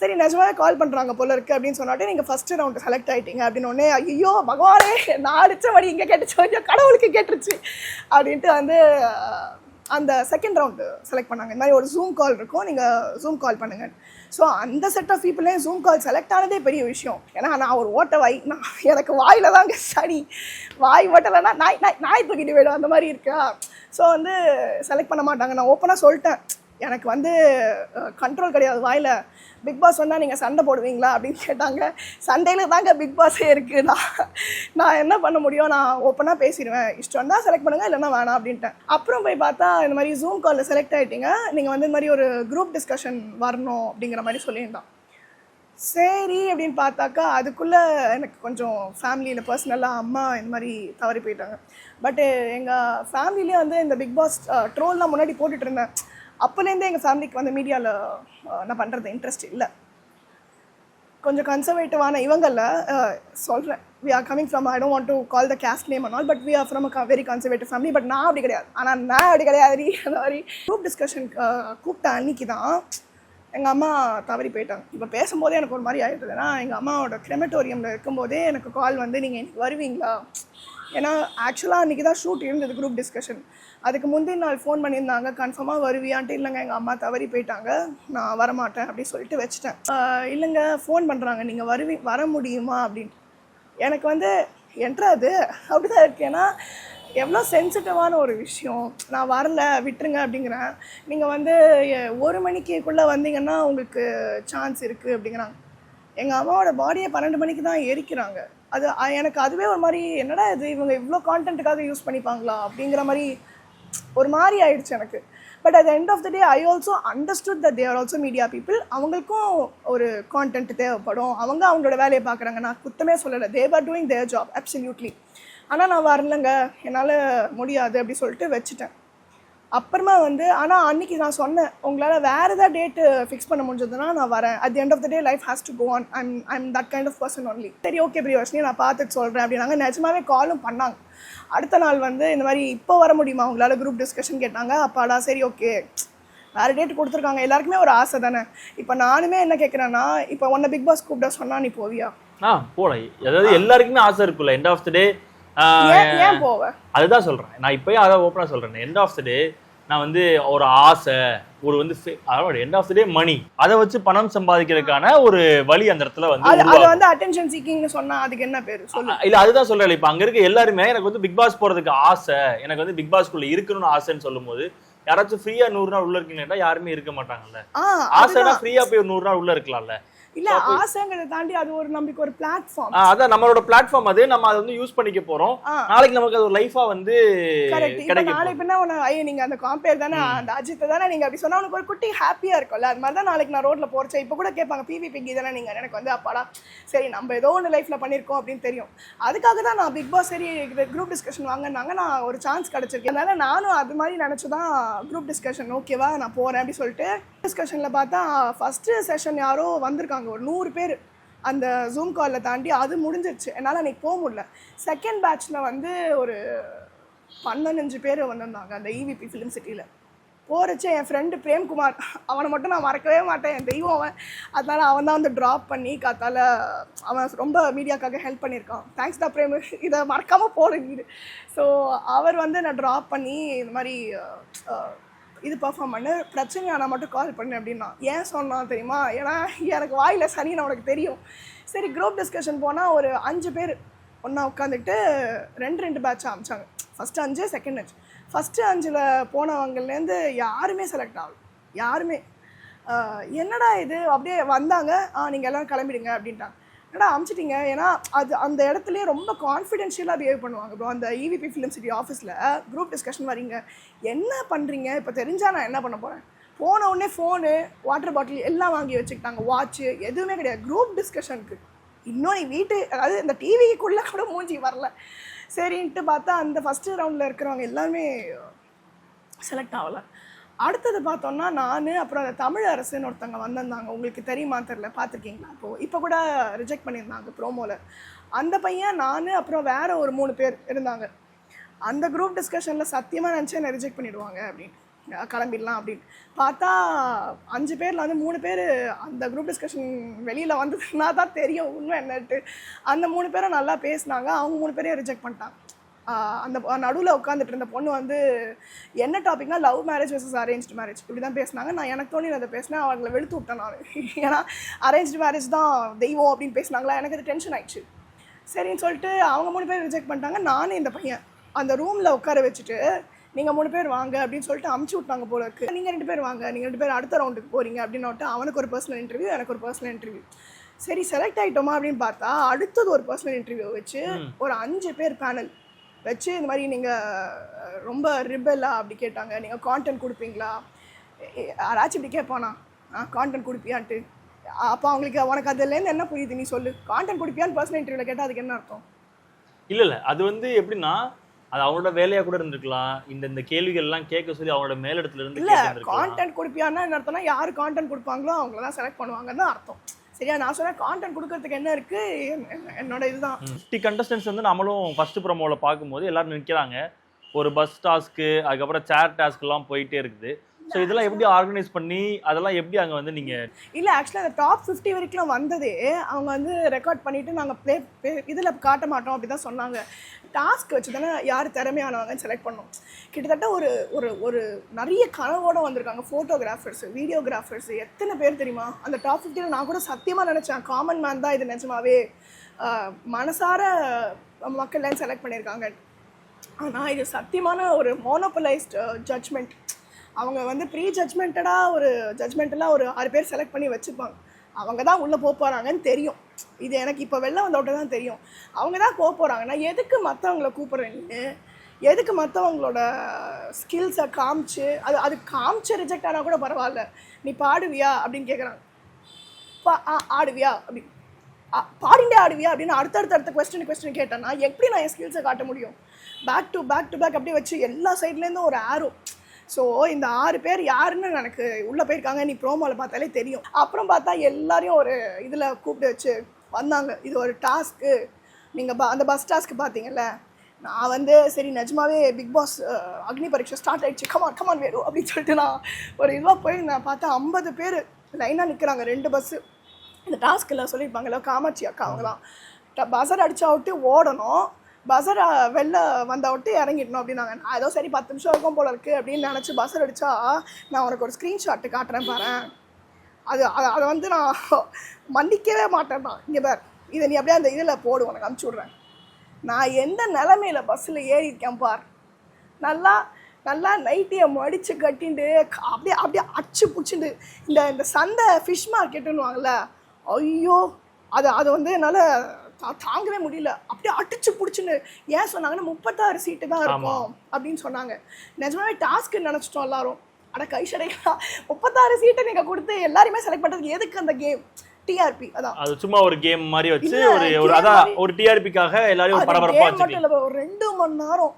சரி நிஜமாவே கால் பண்ணுறாங்க போல இருக்குது அப்படின்னு சொன்னாட்டு, நீங்கள் ஃபஸ்ட்டு ரவுண்டு செலக்ட் ஆகிட்டீங்க அப்படின்னு உடனே, ஐயோ பகவானே நான் அடித்த வழி இங்கே கேட்டுச்சு, ஐயோ கடவுளுக்கு கேட்டுருச்சு அப்படின்ட்டு வந்து அந்த செகண்ட் ரவுண்டு செலக்ட் பண்ணாங்க. இந்த மாதிரி ஒரு ஜூம் கால் இருக்கும், நீங்கள் ஜூம் கால் பண்ணுங்கள். ஸோ அந்த செட் ஆஃப் பீப்புளே ஜூம் கால் செலக்ட் ஆனதே பெரிய விஷயம். ஏன்னா நான் ஒரு ஓட்ட வாய், எனக்கு வாயில் தாங்க சரி, வாய் ஓட்டலைன்னா நாய் தூக்கிட்டு போயிடும், அந்த மாதிரி இருக்கா. ஸோ வந்து செலக்ட் பண்ண மாட்டாங்க. நான் ஓப்பனாக சொல்லிட்டேன், எனக்கு வந்து கண்ட்ரோல் கிடையாது வாயில். பிக் பாஸ் வந்தால் நீங்கள் சண்டை போடுவீங்களா அப்படின்னு கேட்டாங்க. சண்டையில் தாங்க பிக் பாஸே இருக்குது. நான் என்ன பண்ண முடியும், நான் ஓப்பனாக பேசிடுவேன், இஷ்டம் வந்தால் செலக்ட் பண்ணுங்கள், இல்லைன்னா வேணாம் அப்படின்ட்டேன். அப்புறம் போய் பார்த்தா இந்த மாதிரி ஜூம் காலில் செலக்ட் ஆகிட்டீங்க, நீங்கள் வந்து இந்த மாதிரி ஒரு குரூப் டிஸ்கஷன் வரணும் அப்படிங்கிற மாதிரி சொல்லியிருந்தான். சரி அப்படின்னு பார்த்தாக்கா அதுக்குள்ளே எனக்கு கொஞ்சம் ஃபேமிலியில் பர்சனலாக அம்மா இந்த மாதிரி தவறி போயிட்டாங்க. பட்டு எங்கள் ஃபேமிலியிலே வந்து இந்த பிக் பாஸ் ட்ரோல்லாம் முன்னாடி போட்டுட்டு இருந்தேன். அப்போலேருந்தே எங்கள் ஃபேமிலிக்கு வந்து மீடியாவில் நான் பண்ணுறது இன்ட்ரெஸ்ட் இல்லை. கொஞ்சம் கன்சர்வேட்டிவான இவங்களில் சொல்கிறேன், we are coming from, I don't want to call the caste name and all, but we are from a very conservative family. But நான் அப்படி கிடையாது. ஆனால் நான் அப்படி கிடையாது. அந்த மாதிரி குரூப் டிஸ்கஷன் கூப்பிட்ட அன்னைக்கு தான் எங்கள் அம்மா தவறி போயிட்டாங்க. இப்போ பேசும்போதே எனக்கு ஒரு மாதிரி ஆகிடுது. ஏன்னா எங்கள் அம்மாவோட கிரெமட்டோரியமில் இருக்கும்போதே எனக்கு கால் வந்து, நீங்கள் எனக்கு வருவீங்களா? ஏன்னா ஆக்சுவலாக அன்றைக்கி தான் ஷூட் இருந்தது குரூப் டிஸ்கஷன். அதுக்கு முந்தின நாள் ஃபோன் பண்ணியிருந்தாங்க, கன்ஃபார்மாக வருவியான்ட்டு. இல்லைங்க எங்கள் அம்மா தவறி போயிட்டாங்க, நான் வரமாட்டேன் அப்படி சொல்லிட்டு வச்சுட்டேன். இல்லைங்க ஃபோன் பண்ணுறாங்க, நீங்கள் வர முடியுமா அப்படின்ட்டு. எனக்கு வந்து என்றாது அப்படி தான் இருக்கு. ஏன்னா எவ்வளோ சென்சிட்டிவான ஒரு விஷயம். நான் வரல விட்டுருங்க அப்படிங்கிறேன். நீங்கள் வந்து 1 மணிக்குள்ளே வந்தீங்கன்னா உங்களுக்கு சான்ஸ் இருக்குது அப்படிங்கிறாங்க. எங்கள் அம்மாவோட பாடியை 12 மணிக்கு தான் எரிக்கிறாங்க. அது எனக்கு அதுவே ஒரு மாதிரி, என்னடா இது இவங்க இவ்வளோ கான்டென்ட்டுக்காக யூஸ் பண்ணிப்பாங்களா அப்படிங்கிற மாதிரி ஒரு மாதிரி ஆயிடுச்சு எனக்கு. But at end of the day I also understood that they are also media people. அவங்களுக்கும் ஒரு கான்டென்ட் தேவைப்படும், அவங்களோட வேலையை பார்க்குறாங்க. நான் குத்தமே சொல்லலை, they are doing there job absolutely. ஆனால் நான் வரலங்க, என்னால் முடியாது அப்படி சொல்லிட்டு வச்சுட்டேன். அப்புறமா வந்து ஆனால் அன்னைக்கு நான் சொன்னேன், உங்களால் வேறு ஏதாவது டேட்டு ஃபிக்ஸ் பண்ண முடிஞ்சதுன்னா நான் வரேன். At the end of the day life has to go on. I'm that kind of person only. சரி ஓகே பிரியவர்ஷினி, நான் பார்த்துட்டு சொல்கிறேன் அப்படின்னாங்க. நிஜமாவே காலும் பண்ணாங்க. அடுத்த நாள் வந்து இந்த மாதிரி இப்போ வர முடியுமா உங்களால் குரூப் டிஸ்கஷன் கேட்டாங்க. அப்பாடா சரி ஓகே, வேறு டேட் கொடுத்துருக்காங்க. எல்லாருக்குமே ஒரு ஆசை தானே. இப்போ நானுமே என்ன கேட்குறேன்னா, இப்போ உன்னை பிக் பாஸ் கூப்பிட சொன்னா நீ போவியா? போல. அதாவது எல்லாருக்குமே ஆசை இருக்குல்ல. எண்ட் ஆஃப் த டே ஏன் போவேன்? அதுதான் சொல்றேன். நான் இப்பயும் அதான் ஓப்பனா சொல்றேன். எண்ட் ஆஃப் த டே நான் வந்து ஒரு ஆசை, ஒரு வந்து அதாவது எண்ட் ஆஃப் த டே மணி, அதை வச்சு பணம் சம்பாதிக்கிறதுக்கான ஒரு வழி அந்த இடத்துல வந்து அது வந்து அட்டென்ஷன் சீக்கிங்னு சொன்னா அதுக்கு என்ன பேரு சொல்லு? இல்ல அதுதான் சொல்றேன். இப்ப அங்க இருக்க எல்லாருமே எனக்கு வந்து பிக் பாஸ் போறதுக்கு ஆசை, எனக்கு வந்து பிக் பாஸ்க்குள்ள இருக்கணும்னு ஆசைன்னு சொல்லும் போது, யாராச்சும் ஃப்ரீயா 100 நாள் உள்ள இருக்கீங்கன்னா யாருமே இருக்க மாட்டாங்கல்ல. ஆசைனா ஃப்ரீயா போய் 100 நாள் உள்ள இருக்கலாம்ல. இல்ல ஆசைங்கிறத தாண்டி அது ஒரு நமக்கு ஒரு பிளாட்ஃபார்ம். அதான் நம்மளோட பிளாட்ஃபார்ம். அது நம்ம அதை வந்து யூஸ் பண்ணிக்க போறோம். நாளைக்கு நமக்கு அது ஒரு லைஃபா வந்து கிடைக்கும். நாளைக்கு பின்ன உன ஐயோ நீங்க அந்த காம்பேர் தானே, அந்த அஜித் தானே நீங்க அப்படி சொன்னா உனக்கு ஒரு குட்டி ஹாப்பியா இருக்கும்ல. அது மாதிரி தான் நாளைக்கு நான் ரோட்ல போறேன் இப்போ கூட கேட்பாங்க பிவிபிக்கு தானே நீங்க. எனக்கு வந்து அப்பாடா சரி நம்ம ஏதோ ஒன்று லைஃப்ல பண்ணியிருக்கோம் அப்படின்னு தெரியும். அதுக்காக தான் நான் பிக் பாஸ் சரி குரூப் டிஸ்கஷன் வாங்கினாங்க, நான் ஒரு சான்ஸ் கிடைச்சிருக்கேன். அதனால நானும் அது மாதிரி நினைச்சுதான் குரூப் டிஸ்கஷன் ஓகேவா நான் போறேன் அப்படி சொல்லிட்டு டிஸ்கஷன்ல பார்த்தா ஃபர்ஸ்ட் செஷன் யாரோ வந்திருக்காங்க ஒரு 100 பேர் அந்த ஜூம் காலில் தாண்டி. அது முடிஞ்சிருச்சு, என்னால் அன்றைக்கி போக முடியல. செகண்ட் பேட்ச்சில் வந்து ஒரு 15 பேர் வந்திருந்தாங்க அந்த இவிபி ஃபிலிம் சிட்டியில். போகிறச்சு என் ஃப்ரெண்டு பிரேம்குமார், அவனை மட்டும் நான் மறக்கவே மாட்டேன், என் தெய்வம் அவன். அதனால் அவன் தான் வந்து ட்ராப் பண்ணி காத்தால் அவன் ரொம்ப மீடியாக்காக ஹெல்ப் பண்ணியிருக்கான். தேங்க்ஸ் டா பிரேம், இதை மறக்காமல் போடுங்க. ஸோ அவர் வந்து நான் ட்ராப் பண்ணி இந்த மாதிரி இது பர்ஃபார்ம் பண்ணு, பிரச்சனை நான் மட்டும் கால் பண்ணு அப்படின்னா. ஏன் சொன்னான் தெரியுமா? ஏன்னா எனக்கு வாயில் சரின்னு உனக்கு தெரியும். சரி குரூப் டிஸ்கஷன் போனால் ஒரு 5 பேர் ஒன்றா உட்காந்துக்கிட்டு 2 பேட்சாக அமைச்சாங்க. First 5 second 5. ஃபஸ்ட்டு 5ல் போனவங்கலேருந்து யாருமே செலக்ட் ஆகல. யாருமே என்னடா இது அப்படியே வந்தாங்க. நீங்கள் எல்லோரும் கிளம்பிடுங்க அப்படின்ட்டாங்க. என்னடா அமிச்சிட்டிங்க? ஏன்னா அது அந்த இடத்துலையே ரொம்ப கான்ஃபிடென்ஷியலாக பிஹேவ் பண்ணுவாங்க ப்ரோ. அந்த இவிபி ஃபிலிம் சிட்டி ஆஃபீஸில் குரூப் டிஸ்கஷன் வரீங்க, என்ன பண்ணுறீங்க இப்போ தெரிஞ்சால் நான் என்ன பண்ண போகிறேன்? போன உடனே ஃபோனு வாட்டர் பாட்டில் எல்லாம் வாங்கி வச்சுக்கிட்டாங்க, வாட்ச்சு எதுவுமே கிடையாது குரூப் டிஸ்கஷனுக்கு. இன்னும் நீ வீட்டு அதாவது இந்த டிவிக்குள்ளே கூட மூஞ்சி வரல. சரின்ட்டு பார்த்தா அந்த ஃபஸ்ட்டு ரவுண்டில் இருக்கிறவங்க எல்லாருமே செலக்ட் ஆகலை. அடுத்தது பார்த்தோன்னா நான் அப்புறம் அந்த தமிழ் அரசுன்னு ஒருத்தவங்க வந்திருந்தாங்க. உங்களுக்கு தெரியுமா தெரில, பார்த்துருக்கீங்களா? இப்போ கூட ரிஜெக்ட் பண்ணியிருந்தாங்க ப்ரோமோவில். அந்த பையன் நான் அப்புறம் வேறு ஒரு 3 பேர் இருந்தாங்க. அந்த குரூப் டிஸ்கஷனில் சத்தியமாக நினச்சி என்னை ரிஜெக்ட் பண்ணிவிடுவாங்க அப்படின்னு, கிளம்பிடலாம் அப்படின்னு பார்த்தா 5 பேரில் வந்து 3 பேர் அந்த குரூப் டிஸ்கஷன் வெளியில் வந்ததுன்னா தான் தெரியும் உண்மை என்னட்டு. அந்த 3 பேரும் நல்லா பேசினாங்க, அவங்க 3 பேரையும் ரிஜெக்ட் பண்ணிட்டாங்க. அந்த நடுவில் உட்காந்துட்டு இருந்த பொண்ணு வந்து என்ன டாபிக்னா love marriage versus arranged marriage இப்படி தான் பேசினாங்க. நான் எனக்கு தோணி அதை பேசினேன், அவங்களை வெளுத்து விட்டேன் நான். ஏன்னா அரேஞ்ச்டு மேரேஜ் தான் தெய்வம் அப்படின்னு பேசினாங்களா, எனக்கு அது டென்ஷன் ஆயிடுச்சு. சரின்னு சொல்லிட்டு அவங்க 3 பேர் ரிஜெக்ட் பண்ணிட்டாங்க. நானும் இந்த பையன் அந்த ரூமில் உட்கார வச்சுட்டு நீங்கள் 3 பேர் வாங்க அப்படின்னு சொல்லிட்டு அமுச்சு விட்டாங்க போல இருக்குது. நீங்கள் 2 பேர் வாங்க, நீங்கள் 2 பேர் அடுத்த ரவுண்டுக்கு போகிறீங்க அப்படின்னு. அவனுக்கு ஒரு பர்சனல் இன்டர்வியூ, எனக்கு ஒரு பர்சனல் இன்டர்வியூ. சரி செலக்ட் ஆகிட்டோமா அப்படின்னு பார்த்தா அடுத்தது ஒரு பர்சனல் இன்டர்வியூ வச்சு ஒரு 5 பேர் பேனல் வச்சு இந்த மாதிரி நீங்கள் ரொம்ப ரிபெல்லா அப்படி கேட்டாங்க. நீங்கள் கான்டென்ட் கொடுப்பீங்களா? யாராச்சும் இப்படி கேட்பானா கான்டென்ட் கொடுப்பியான்ட்டு? அப்போ அவங்களுக்கு உனக்கு அதுலேருந்து என்ன புரியுது நீ சொல்லு. கான்டென்ட் கொடுப்பியான்னு பர்சனல் இன்டர்வியூவில் கேட்டால் அதுக்கு என்ன அர்த்தம்? இல்லை அது வந்து எப்படின்னா அது அவங்களோட வேலையா கூட இருந்திருக்கலாம். இந்த கேள்விகள்லாம் கேட்க சொல்லி அவங்களோட மேலிடத்துல இருந்து இல்லை கான்டென்ட் கொடுப்பியான்னா என்ன அர்த்தம்னா யார் கான்டென்ட் கொடுப்பாங்களோ அவங்கள தான் செலக்ட் பண்ணுவாங்கன்னு அர்த்தம். சரியா? நான் சொன்னேன் கான்டென்ட் கொடுக்கறதுக்கு என்ன இருக்கு, என்னோட இதுதான். 50 கண்டஸ்டன்ஸ் வந்து நம்மளும் ஃபர்ஸ்ட் ப்ரோமோவில் பார்க்கும்போது எல்லாரும் நிற்கிறாங்க. ஒரு பஸ் டாஸ்க்கு, அதுக்கப்புறம் சேர் டாஸ்க்லாம் போயிட்டே இருக்குது. ஸோ இதெல்லாம் எப்படி ஆர்கனைஸ் பண்ணி அதெல்லாம் எப்படி அங்கே வந்து நீங்கள்? இல்லை ஆக்சுவலாக அந்த டாப் 50 வரைக்கும் வந்ததே அவங்க வந்து ரெக்கார்ட் பண்ணிவிட்டு நாங்கள் இதில் காட்ட மாட்டோம் அப்படி தான் சொன்னாங்க. டாஸ்க் வச்சு தானே யார் திறமையானவங்கன்னு செலக்ட் பண்ணோம். கிட்டத்தட்ட ஒரு ஒரு ஒரு நிறைய கனவோடு வந்திருக்காங்க. ஃபோட்டோகிராஃபர்ஸ், வீடியோகிராஃபர்ஸ் எத்தனை பேர் தெரியுமா? அந்த டாப் 50 நான் கூட சத்தியமாக நினச்சேன் காமன் மேன் தான் இது நிஜமாவே மனசார மக்கள்லாம் செலக்ட் பண்ணியிருக்காங்க. ஆனால் இது சத்தியமான ஒரு மோனோபலைஸ்ட் ஜட்ஜ்மெண்ட். அவங்க வந்து ப்ரீ ஜட்ஜ்மெண்டடாக ஒரு ஜட்ஜ்மெண்டெல்லாம் ஒரு 6 பேர் செலக்ட் பண்ணி வச்சுப்பாங்க. அவங்க தான் உள்ளே போக போகிறாங்கன்னு தெரியும். இது எனக்கு இப்போ வெளில வந்தோட தான் தெரியும். அவங்க தான் போக போகிறாங்கன்னா எதுக்கு மற்றவங்கள கூப்பிட்றேன்னு, எதுக்கு மற்றவங்களோட ஸ்கில்ஸை காமிச்சு அது காமிச்சு ரிஜெக்ட் ஆனால் கூட பரவாயில்ல, நீ பாடுவியா அப்படின்னு கேட்குறாங்க. ஆடுவியா அப்படி பாடிண்டே ஆடுவியா அப்படின்னு அடுத்தடுத்த கொஸ்டின் கேட்டேன்னா எப்படி நான் என் ஸ்கில்ஸை காட்ட முடியும்? பேக் டு பேக் அப்படியே வச்சு எல்லா சைட்லேருந்தும் ஒரு ஆரோ. ஸோ இந்த 6 பேர் யாருன்னு எனக்கு உள்ளே போயிருக்காங்க, நீ ப்ரோமோவில் பார்த்தாலே தெரியும். அப்புறம் பார்த்தா எல்லாரையும் ஒரு இதில் கூப்பிட்டு வச்சு வந்தாங்க, இது ஒரு டாஸ்க்கு, நீங்கள் அந்த பஸ் டாஸ்க்கு பார்த்தீங்கல்ல. நான் வந்து சரி நிஜமாவே பிக் பாஸ் அக்னி பரீட்சை ஸ்டார்ட் ஆகிடுச்சு, கமான் வேணும் அப்படின்னு சொல்லிட்டு நான் ஒரு இதுவாக போய் நான் பார்த்தா 50 பேர் லைனாக நிற்கிறாங்க 2 பஸ்ஸு. இந்த டாஸ்க்கில் சொல்லியிருப்பாங்கல்ல காமாட்சி அக்கா அவங்களாம், பஸர் அடிச்சா விட்டு ஓடணும், பஸர் வெளில வந்தா விட்டு இறங்கிடணும் அப்படின்னாங்க. நான் ஏதோ சரி 10 நிமிஷம் இருக்கும் போல இருக்குது அப்படின்னு நினச்சி பஸர் அடித்தா நான் உனக்கு ஒரு ஸ்க்ரீன்ஷாட்டு காட்டுறேன் பாரு, அதை வந்து நான் மன்னிக்கவே மாட்டேன் தான். இங்கே பார், இதை நீ அப்படியே அந்த இதில் போடு, உனக்கு அனுப்பிச்சி விட்றேன். நான் எந்த நிலமையில் பஸ்ஸில் ஏறியிருக்கேன் பார். நல்லா நைட்டியை மடித்து கட்டிட்டு அப்படியே அச்சு பிடிச்சிட்டு இந்த சந்தை ஃபிஷ் மார்க்கெட்டுன்னு ஐயோ அது வந்து என்னால் தாங்கவே முடியல. அப்படியே அடிச்சு பிடிச்சின்னு ஏன் சொன்னாங்கன்னா 36 சீட்டு தான் இருக்கும் அப்படின்னு சொன்னாங்க. நிஜமாவே டாஸ்க்கு நினச்சிட்டோம் எல்லாரும். ஆனால் கைஷடையா 36 சீட்டை நீங்கள் கொடுத்து எல்லாருமே செலக்ட் பண்ணுறதுக்கு எதுக்கு அந்த கேம்? டிஆர்பி. அதான் அது சும்மா ஒரு கேம் மாதிரி வச்சு ஒரு டிஆர்பிக்காக எல்லாரும் பரபரப்பா வச்சிருக்கீங்க. ஒரு 2 மணி நேரம்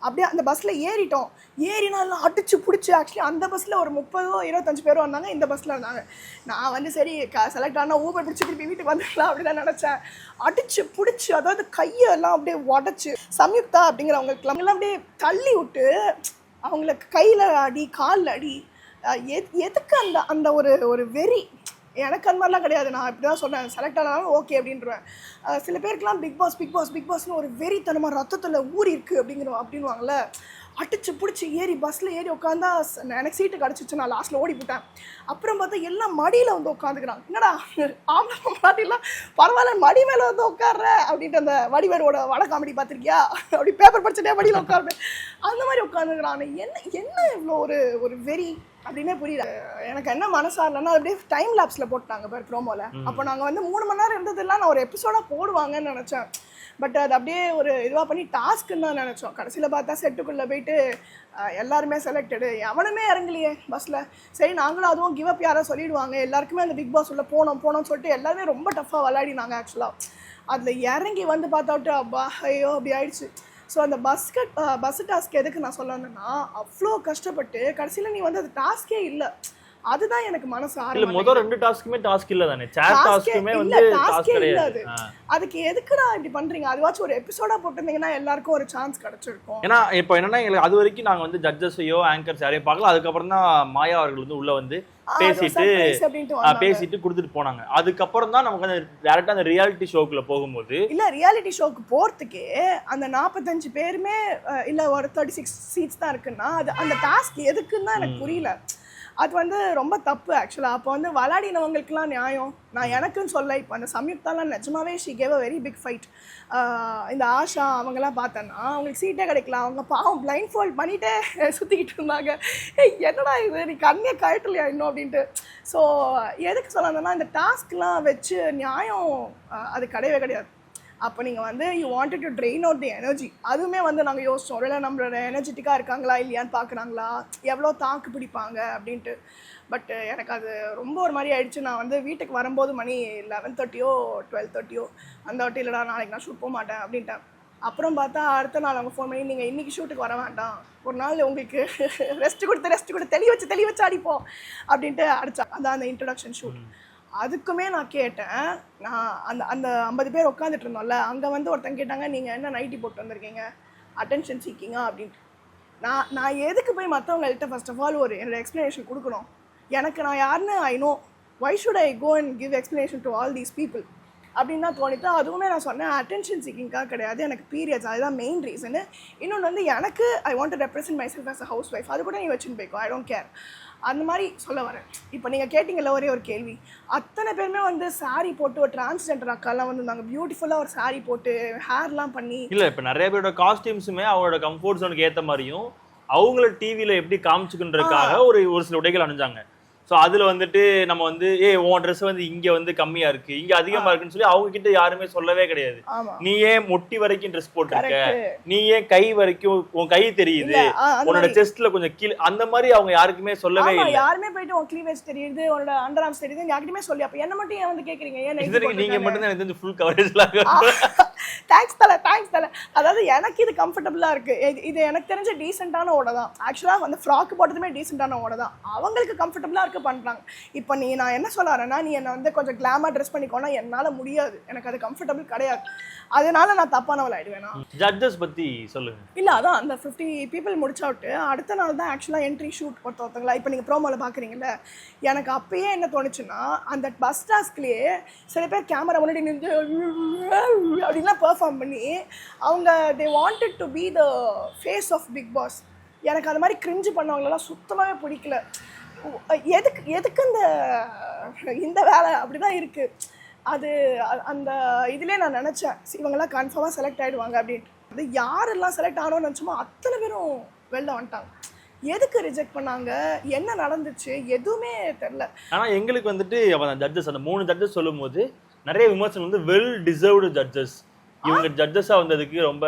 அப்படியே அந்த பஸ்ஸில் ஏறிட்டோம். ஏறினாலும் அடிச்சு பிடிச்சி ஆக்சுவலி அந்த பஸ்ஸில் ஒரு 30-25 பேரும் வந்தாங்க, இந்த பஸ்ஸில் இருந்தாங்க. நான் வந்து சரி செலக்ட் ஆனால் ஊபர் பிடிச்சி திருப்பி வீட்டுக்கு வந்துடலாம் அப்படி தான் நினச்சேன். அடிச்சு பிடிச்சி அதாவது கையெல்லாம் அப்படியே உடச்சி சம்யுக்தா அப்படிங்கிறவங்களுக்குலாம் அப்படியே தள்ளி விட்டு அவங்களுக்கு கையில் அடி காலில் அடி. எதுக்கு அந்த ஒரு வெறி? எனக்கு அந்த மாதிரிலாம் கிடையாது. நான் இப்படி தான் சொன்னேன், செலக்ட் ஆனாலும் ஓகே அப்படின்றேன். சில பேருக்குலாம் பிக் பாஸ்னு ஒரு வெறித்தனமாக ரத்தத்தில் ஊறி இருக்குது அப்படின்வாங்கள்ல. அடிச்சு பிடிச்சி பஸ்ஸில் ஏறி உட்காந்தா எனக்கு சீட்டு கிடச்சிச்சு, நான் லாஸ்ட்டில் ஓடி போட்டேன். அப்புறம் பார்த்தா எல்லாம் மடியில் வந்து உட்காந்துக்கிறாங்க. என்னடா ஆம்பளை மாட்டிலாம் பரவாயில்ல மடி மேலே வந்து உட்கார்ற அப்படின்ட்டு அந்த வடிவேலோட வட காமெடி பார்த்துருக்கியா, அப்படி பேப்பர் படிச்சுட்டே மடியில் உட்காருவேன் அந்த மாதிரி உட்காந்துக்கிறான். என்ன இவ்வளோ ஒரு வெறி அப்படின்னே புரியல. எனக்கு என்ன மனசா இல்லைன்னா அப்படியே டைம் லேப்ஸில் போட்டாங்க பாரு ப்ரோமோவில். அப்போ நாங்கள் வந்து 3 மணி நேரம் இருந்ததெல்லாம் நான் ஒரு எபிசோடாக போடுவாங்கன்னு நினச்சேன். பட் அது அப்படியே ஒரு இதுவாக பண்ணி டாஸ்க்குன்னு தான் நினச்சோம். கடைசியில் பார்த்தா செட்டுக்குள்ளே போயிட்டு எல்லாருமே செலக்டடு, எவனுமே இறங்கலையே பஸ்ஸில். சரி நாங்களும் அதுவும் கிவ் அப் யாராவது சொல்லிடுவாங்க, எல்லாருக்குமே அந்த பிக் பாஸ் உள்ள போனோம்னு சொல்லிட்டு எல்லாருமே ரொம்ப டஃப்பாக விளையாடினாங்க. ஆக்சுவலாக அதில் இறங்கி வந்து பார்த்தா விட்டு அப்பா ஐயோ அப்படி ஆயிடுச்சு. ஸோ அந்த பஸ் டாஸ்க் எதுக்கு நான் சொல்ல வந்தேன்னா, அவ்வளோ கஷ்டப்பட்டு கடைசியில் நீ வந்து அது டாஸ்கே இல்லை. அதுதான் எனக்கு மனசு ஆரம்பிச்சு. இல்ல முதல் 2 டாஸ்க்குமே டாஸ்க் இல்ல தானே, சேட் டாஸ்க்குமே வந்து டாஸ்க் கிடையாது. அதுக்கு எதுக்குடா இப்படி பண்றீங்க? அதுவாச்சும் ஒரு எபிசோடா போட்டுருந்தீங்கன்னா எல்லாருக்கும் ஒரு சான்ஸ் கிடைச்சிருக்கும். ஏன்னா இப்போ என்னன்னா எங்களுக்கு அது வரைக்கும் நாங்க வந்து ஜட்ஜஸையோ ஆங்கர்ஸ் யாரையும் பார்க்கல. அதுக்கப்புறம் தான் மாயா அவர்கள் வந்து உள்ள வந்து பேசிட்டு கொடுத்துட்டு போனாங்க. அதுக்கப்புறம் தான் நமக்கு அந்த டைரக்டா அந்த ரியாலிட்டி ஷோக்குள்ள போகும்போது இல்ல ரியாலிட்டி ஷோக்கு போறதுக்கே அந்த 45 பேருமே இல்ல ஒரு 36 சீட்ஸ் தான் இருக்குன்னா அது அந்த டாஸ்க் எதுக்குன்னு தான் எனக்கு புரியல. அது வந்து ரொம்ப தப்பு ஆக்சுவலாக. அப்போ வந்து விளையாடினவங்களுக்குலாம் நியாயம் நான் எனக்குன்னு சொல்ல. இப்போ அந்த சம்யுக்தாலாம் நிஜமாவே she gave a very big fight. இந்த ஆஷா அவங்கெல்லாம் பார்த்தேன்னா அவங்களுக்கு சீட்டே கிடைக்கலாம். அவங்க பாவம் பிளைண்ட் ஃபோல்ட் பண்ணிகிட்டே சுற்றிக்கிட்டு இருந்தாங்க. என்னடா இது நீ கண்ணியை கழட்டலையா இன்னும் அப்படின்ட்டு. ஸோ எதுக்கு சொல்லாங்கன்னா இந்த டாஸ்க்லாம் வச்சு நியாயம் அது கிடையவே கிடையாது. அப்போ நீங்கள் வந்து you wanted to train out the energy. அதுவுமே வந்து நாங்கள் யோசித்தோம், இல்லை நம்மளோட எனர்ஜெட்டிக்காக இருக்காங்களா இல்லையான்னு பார்க்குறாங்களா, எவ்வளோ தாக்கு பிடிப்பாங்க அப்படின்ட்டு. பட் எனக்கு அது ரொம்ப ஒரு மாதிரி ஆயிடுச்சு. நான் வந்து வீட்டுக்கு வரும்போது மணி 11:30 12:30 அந்த ஹோட்டலடா நாளைக்கு நான் ஷூட் போக மாட்டேன் அப்படின்ட்டேன். அப்புறம் பார்த்தா அடுத்த நாள் அவங்க ஃபோன் பண்ணி நீங்கள் இன்றைக்கி ஷூட்டுக்கு வர வேண்டாம், ஒரு நாள் உங்களுக்கு ரெஸ்ட் கொடுத்து தெளி வச்சு அடிப்போம் அப்படின்ட்டு அடித்தா. அதான் அந்த இன்ட்ரடக்ஷன் ஷூட். அதுக்குமே நான் கேட்டேன். நான் அந்த 50 பேர் உட்காந்துட்டு இருந்தோம்ல, அங்கே வந்து ஒருத்தங்க கேட்டாங்க நீங்கள் என்ன நைட்டி போட்டு வந்திருக்கீங்க, அட்டென்ஷன் சீக்கிங்கா அப்படின்ட்டு. நான் எதுக்கு போய் மற்றவங்கள்ட்ட ஃபர்ஸ்ட் ஆஃப் ஆல் ஒரு என்னோட எக்ஸ்ப்ளனேஷன் கொடுக்கணும்? எனக்கு நான் யாருன்னு I know, why should I go and give explanation to all these people அப்படின்னு தான் தோணிட்டு. அதுவுமே நான் சொன்னேன் அட்டென்ஷன் சீக்கிங்காக கிடையாது, எனக்கு பீரியட்ஸ் அதுதான் மெயின் ரீசனு. இன்னொன்று வந்து எனக்கு I want to represent my self as a house wife. அது கூட நீ வச்சுன்னு போய்க்கோ, ஐ டோன்ட் கேர் அந்த மாதிரி சொல்ல வரேன். இப்போ நீங்கள் கேட்டிங்கல்ல ஒரே ஒரு கேள்வி, அத்தனை பேருமே வந்து சாரீ போட்டு ஒரு டிரான்ஸ்ஜெண்டர் அக்காலாம் வந்துருந்தாங்க, பியூட்டிஃபுல்லாக ஒரு சாரீ போட்டு ஹேர்லாம் பண்ணி. இல்லை இப்போ நிறைய பேரோட காஸ்டியூம்ஸுமே அவங்களோட கம்ஃபர்ட் ஜோனுக்கு ஏற்ற மாதிரியும் அவங்கள டிவியில் எப்படி காமிச்சுக்கின்றதுக்காக ஒரு சில உடைகள் அணிஞ்சாங்க. ஸோ அதுல வந்துட்டு நம்ம வந்து உன் ட்ரெஸ் வந்து இங்க வந்து கம்மியா இருக்கு இங்க அதிகமா இருக்குன்னு சொல்லி அவங்க கிட்ட யாருமே சொல்லவே கிடையாது. நீ ஏன் முட்டி வரைக்கும் ட்ரெஸ் போட்டிருக்க, நீ ஏன் கை வரைக்கும் உன் கை தெரியுது, உன்னோட செஸ்ட்ல கொஞ்சம் கீழே, அந்த மாதிரி அவங்க யாருக்குமே சொல்லவே இல்லை. யாருமே போயிட்டு உன் க்ளீவேஜ் தெரியுது, உன்னோட அண்டர் ஆர்ம்ஸ் தெரியுது யாருக்குமே சொல்லி, அப்ப என்ன மட்டும் ஏன் வந்து கேக்குறீங்க? ஏன் நீங்க மட்டும் தான் எனக்கு ஃபுல் கவரேஜ்ல தேங்க்ஸ் தல. அதாவது எனக்கு இது கம்ஃபர்டபுளா இருக்கு. இது எனக்கு தெரிஞ்ச டீசென்ட்டான ஓட தான். ஆக்சுவலா வந்து ஃப்ராக் போட்டதுமே டீசென்ட்டான ஓட தான். அவங்களுக்கு கம்ஃபர்டபுளா இருக்கு பண்றாங்க. இப்போ நான் என்ன சொல்ல வரேன்னா, நீ என்ன வந்து கொஞ்சம் கிளாமா ட்ரெஸ் பண்ணிக்கோனா என்னால முடியாது. எனக்கு அது கம்ஃபர்டபுள் கிடையாது. அதனால நான் தப்பானவள் ஆயிடுவேனா? ஜட்ஜஸ் பத்தி சொல்லுங்க. இல்ல அதான் அந்த 50 பீப்புள் முடிச்சாவிட்டு அடுத்த நாள் தான் ஆக்சுவலா என்ட்ரி ஷூட் ஒருத்தவங்களா. இப்போ நீங்க ப்ரோமோல பாக்குறீங்கல்ல, எனக்கு அப்பயே என்ன தோணுச்சுன்னா, அந்த பஸ் டாஸ்க்லயே சில பேர் கேமரா முன்னாடி நின்று அப்படின்லாம் பெர்ஃபார்ம் பண்ணி அவங்க they wanted to be the face of Bigg Boss. எனக்கு அது மாதிரி கிரிஞ்சு பண்ணவங்களெல்லாம் சுத்தமாகவே பிடிக்கல. எதுக்கு இந்த வேலை அப்படிதான் இருக்கு. அது அந்த இதுலேயே நான் நினச்சேன் இவங்கெல்லாம் கன்ஃபார்மாக செலக்ட் ஆகிடுவாங்க அப்படின்ட்டு. அது யாரெல்லாம் செலக்ட் ஆனோன்னு நினச்சோமோ அத்தனை பேரும் வெளில வந்துட்டாங்க. எதுக்கு ரிஜெக்ட் பண்ணாங்க, என்ன நடந்துச்சு, எதுவுமே தெரில. ஆனால் எங்களுக்கு வந்துட்டு ஜட்ஜஸ் அந்த 3 ஜட்ஜஸ் சொல்லும் போது நிறைய விமர்சனம் வந்து வெல் டிசர்வ்டு ஜட்ஜஸ், இவங்க ஜட்ஜஸா வந்ததுக்கு ரொம்ப